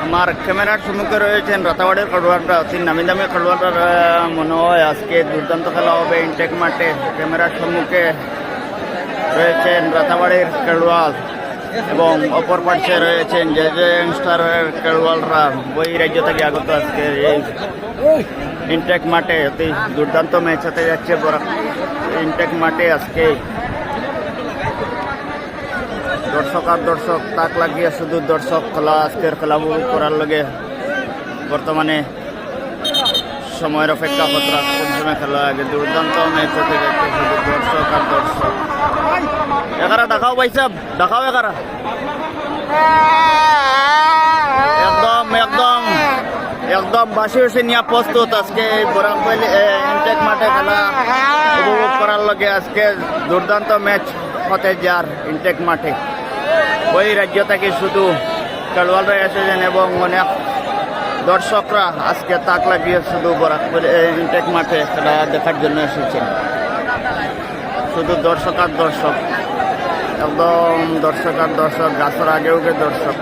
আমার ক্যামেরার সম্মুখে রয়েছেন রাতাবাড়ির খেলোয়াড়রা, অতি নামি দামি খেলোয়াড়রা। মনে হয় আজকে দুর্দান্ত খেলা হবে ইনটেক মাঠে। ক্যামেরার সম্মুখে রয়েছেন রাতাবাড়ির খেলোয়াড় এবং অপর পাশে রয়েছেন যে ইয়ংস্টারের খেলোয়াড়রা বই রাজ্য থেকে আগত। আজকে এই ইনটেক মাঠে অতি দুর্দান্ত ম্যাচ হতে যাচ্ছে ইনটেক মাঠে। আজকে দর্শক আর দর্শক তাক লাগিয়ে শুধু দর্শক খেলা আজকের খেলা উপভোগ করার লগে বর্তমানে সময়ের অপেক্ষা কতটা কোন সময় খেলা আগে দুর্দান্ত ম্যাচ হতে যাচ্ছে শুধু দর্শক আর দর্শক। এগারা দেখাও ভাই সাহেব, দেখাও এগারা। একদম একদম একদম বাসি বাসি নিয়ে প্রস্তুত আজকে বরাকবাইল ইনটেক মাঠে খেলা উপভোগ করার লগে। আজকে দুর্দান্ত ম্যাচ হতে যার ইনটেক মাঠে। ওই রাজ্য থেকে শুধু খেলোয়াড়রা এসেছেন এবং অনেক দর্শকরা আজকে তাক লাগিয়ে শুধু বরাকবাইল ইনটেক মাঠে খেলা দেখার জন্য এসেছেন। শুধু দর্শক আর দর্শক, একদম দর্শক আর দর্শক, গাছের আগেও দর্শক।